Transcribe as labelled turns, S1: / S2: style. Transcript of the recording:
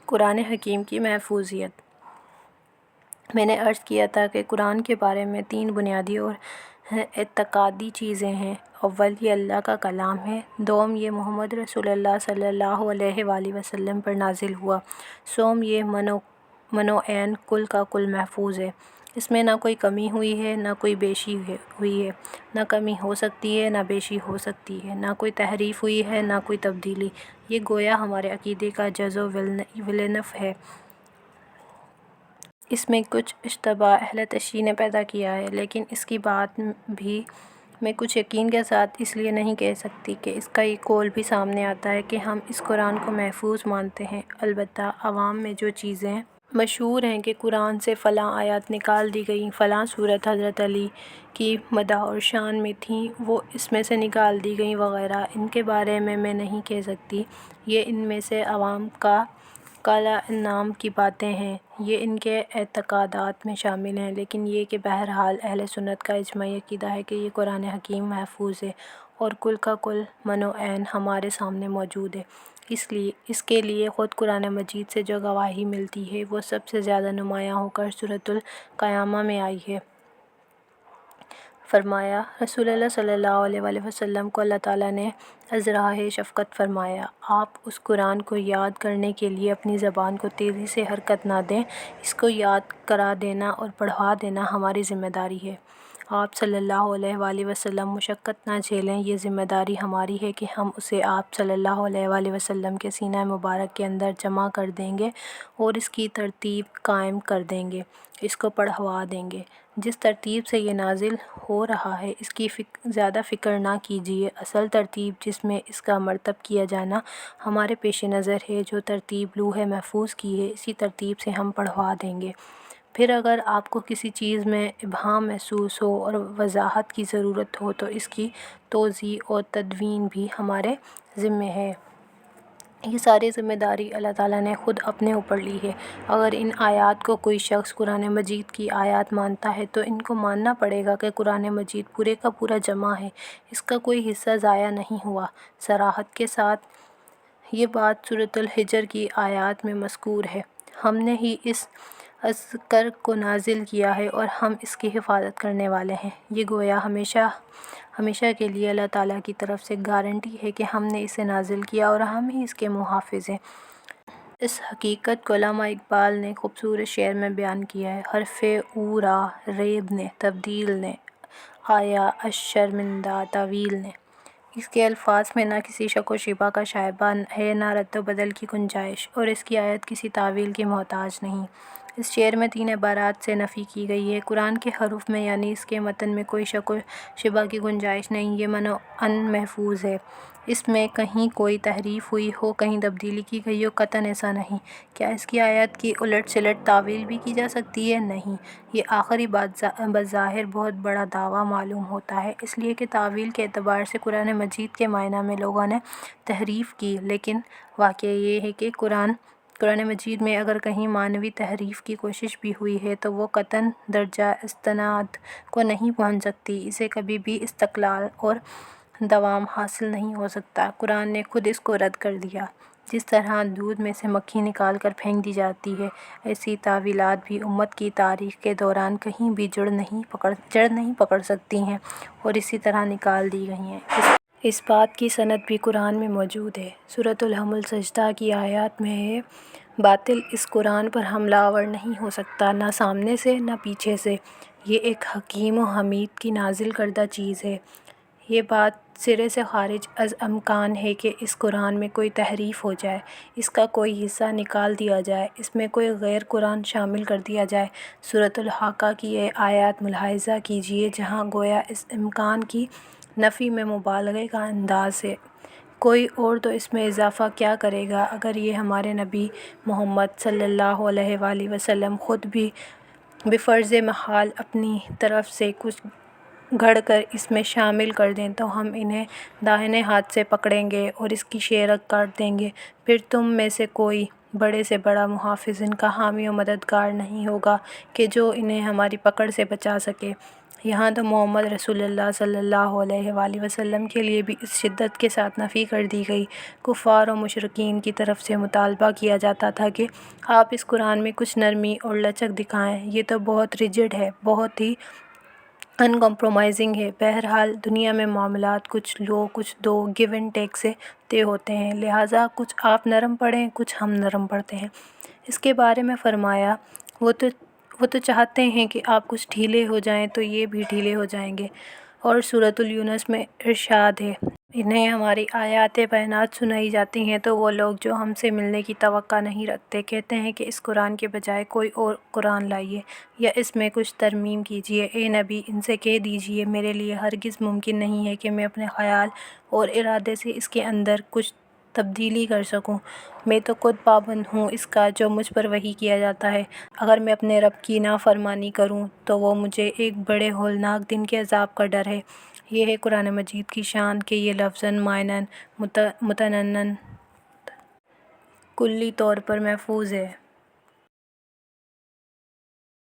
S1: قرآن حکیم کی محفوظیت۔ میں نے عرض کیا تھا کہ قرآن کے بارے میں 3 بنیادی اور اعتقادی چیزیں ہیں۔ اول، یہ اللہ کا کلام ہے۔ دوم، یہ محمد رسول اللہ صلی اللہ علیہ وآلہ وسلم پر نازل ہوا۔ سوم، یہ منوعین کل کا کل محفوظ ہے۔ اس میں نہ کوئی کمی ہوئی ہے نہ کوئی بیشی ہوئی ہے، نہ کمی ہو سکتی ہے نہ بیشی ہو سکتی ہے، نہ کوئی تحریف ہوئی ہے نہ کوئی تبدیلی۔ یہ گویا ہمارے عقیدے کا جزو ولنف ہے۔ اس میں کچھ اشتباہ اہل تشیع نے پیدا کیا ہے، لیکن اس کی بات بھی میں کچھ یقین کے ساتھ اس لیے نہیں کہہ سکتی کہ اس کا یہ قول بھی سامنے آتا ہے کہ ہم اس قرآن کو محفوظ مانتے ہیں۔ البتہ عوام میں جو چیزیں مشہور ہیں کہ قرآن سے فلاں آیات نکال دی گئیں، فلاں صورت حضرت علی کی مدح اور شان میں تھیں، وہ اس میں سے نکال دی گئیں وغیرہ، ان کے بارے میں نہیں کہہ سکتی۔ یہ ان میں سے عوام کا کالا انعام کی باتیں ہیں، یہ ان کے اعتقادات میں شامل ہیں، لیکن یہ کہ بہرحال اہل سنت کا اجماعی عقیدہ ہے کہ یہ قرآن حکیم محفوظ ہے اور کل کا کل منوعین ہمارے سامنے موجود ہے۔ اس کے لیے خود قرآن مجید سے جو گواہی ملتی ہے وہ سب سے زیادہ نمایاں ہو کر سورۃ القیامہ میں آئی ہے۔ فرمایا، رسول اللہ صلی اللہ علیہ وآلہ وسلم کو اللہ تعالیٰ نے از راہ شفقت فرمایا، آپ اس قرآن کو یاد کرنے کے لیے اپنی زبان کو تیزی سے حرکت نہ دیں، اس کو یاد کرا دینا اور پڑھوا دینا ہماری ذمہ داری ہے۔ آپ صلی اللہ علیہ وآلہ وسلم مشقت نہ جھیلیں، یہ ذمہ داری ہماری ہے کہ ہم اسے آپ صلی اللہ علیہ وآلہ وسلم کے سینہ مبارک کے اندر جمع کر دیں گے اور اس کی ترتیب قائم کر دیں گے، اس کو پڑھوا دیں گے۔ جس ترتیب سے یہ نازل ہو رہا ہے اس کی زیادہ فکر نہ کیجیے، اصل ترتیب جس میں اس کا مرتب کیا جانا ہمارے پیش نظر ہے، جو ترتیب لوح محفوظ کی ہے، اسی ترتیب سے ہم پڑھوا دیں گے۔ پھر اگر آپ کو کسی چیز میں ابہام محسوس ہو اور وضاحت کی ضرورت ہو تو اس کی توضیح اور تدوین بھی ہمارے ذمہ ہے۔ یہ ساری ذمہ داری اللہ تعالیٰ نے خود اپنے اوپر لی ہے۔ اگر ان آیات کو کوئی شخص قرآن مجید کی آیات مانتا ہے تو ان کو ماننا پڑے گا کہ قرآن مجید پورے کا پورا جمع ہے، اس کا کوئی حصہ ضائع نہیں ہوا۔ صراحت کے ساتھ یہ بات سورۃ الحجر کی آیات میں مذکور ہے۔ ہم نے ہی اس اذکر کو نازل کیا ہے اور ہم اس کی حفاظت کرنے والے ہیں۔ یہ گویا ہمیشہ کے لیے اللہ تعالیٰ کی طرف سے گارنٹی ہے کہ ہم نے اسے نازل کیا اور ہم ہی اس کے محافظ ہیں۔ اس حقیقت کو علامہ اقبال نے خوبصورت شعر میں بیان کیا ہے: حرف او را ریب نے، تبدیل نے، آیا اشرمندہ تاویل نے۔ اس کے الفاظ میں نہ کسی شک و شبہ کا شائبہ ہے نہ رد و بدل کی گنجائش، اور اس کی آیت کسی تاویل کی محتاج نہیں۔ اس شعر میں 3 عبارات سے نفی کی گئی ہے۔ قرآن کے حروف میں یعنی اس کے متن میں کوئی شک و شبہ کی گنجائش نہیں، یہ منوعاً محفوظ ہے۔ اس میں کہیں کوئی تحریف ہوئی ہو، کہیں تبدیلی کی گئی ہو، قطعاً ایسا نہیں۔ کیا اس کی آیات کی الٹ سلٹ تاویل بھی کی جا سکتی ہے؟ نہیں۔ یہ آخری بات بظاہر بہت بڑا دعویٰ معلوم ہوتا ہے، اس لیے کہ تاویل کے اعتبار سے قرآن مجید کے معنی میں لوگوں نے تحریف کی، لیکن واقعہ یہ ہے کہ قرآن مجید میں اگر کہیں معنوی تحریف کی کوشش بھی ہوئی ہے تو وہ قطعاً درجہ استناد کو نہیں پہنچ سکتی، اسے کبھی بھی استقلال اور دوام حاصل نہیں ہو سکتا۔ قرآن نے خود اس کو رد کر دیا۔ جس طرح دودھ میں سے مکھی نکال کر پھینک دی جاتی ہے، ایسی تاویلات بھی امت کی تاریخ کے دوران کہیں بھی جڑ نہیں پکڑ سکتی ہیں اور اسی طرح نکال دی گئی ہیں۔ اس بات کی سند بھی قرآن میں موجود ہے۔ سورۃ الحمل سجدہ کی آیات میں ہے: باطل اس قرآن پر حملہ آور نہیں ہو سکتا، نہ سامنے سے نہ پیچھے سے، یہ ایک حکیم و حمید کی نازل کردہ چیز ہے۔ یہ بات سرے سے خارج از امکان ہے کہ اس قرآن میں کوئی تحریف ہو جائے، اس کا کوئی حصہ نکال دیا جائے، اس میں کوئی غیر قرآن شامل کر دیا جائے۔ سورۃ الحاقہ کی یہ آیات ملاحظہ کیجیے جہاں گویا اس امکان کی نفی میں مبالغے کا انداز ہے۔ کوئی اور تو اس میں اضافہ کیا کرے گا اگر یہ ہمارے نبی محمد صلی اللہ علیہ وآلہ وسلم خود بھی بفرض محال اپنی طرف سے کچھ گھڑ کر اس میں شامل کر دیں تو ہم انہیں داہنے ہاتھ سے پکڑیں گے اور اس کی شیرک کاٹ دیں گے، پھر تم میں سے کوئی بڑے سے بڑا محافظ ان کا حامی و مددگار نہیں ہوگا کہ جو انہیں ہماری پکڑ سے بچا سکے۔ یہاں تو محمد رسول اللہ صلی اللہ علیہ وآلہ وسلم کے لیے بھی اس شدت کے ساتھ نفی کر دی گئی۔ کفار و مشرکین کی طرف سے مطالبہ کیا جاتا تھا کہ آپ اس قرآن میں کچھ نرمی اور لچک دکھائیں، یہ تو بہت ریجڈ ہے، بہت ہی ان کمپرومائزنگ ہے۔ بہرحال دنیا میں معاملات کچھ لو کچھ دو، گیو اینڈ ٹیک سے طے ہوتے ہیں، لہٰذا کچھ آپ نرم پڑھیں، کچھ ہم نرم پڑھتے ہیں۔ اس کے بارے میں فرمایا، وہ تو چاہتے ہیں کہ آپ کچھ ڈھیلے ہو جائیں تو یہ بھی ڈھیلے ہو جائیں گے۔ اور سورۃ یونس میں ارشاد ہے، انہیں ہماری آیات بینات سنائی جاتی ہیں تو وہ لوگ جو ہم سے ملنے کی توقع نہیں رکھتے کہتے ہیں کہ اس قرآن کے بجائے کوئی اور قرآن لائیے یا اس میں کچھ ترمیم کیجیے۔ اے نبی، ان سے کہہ دیجیے، میرے لیے ہرگز ممکن نہیں ہے کہ میں اپنے خیال اور ارادے سے اس کے اندر کچھ تبدیلی کر سکوں۔ میں تو خود پابند ہوں اس کا جو مجھ پر وحی کیا جاتا ہے۔ اگر میں اپنے رب کی نافرمانی کروں تو وہ مجھے ایک بڑے ہولناک دن کے عذاب کا ڈر ہے۔ یہ ہے قرآن مجید کی شان کہ یہ لفظاً، معناً، متناً کلی طور پر محفوظ ہے۔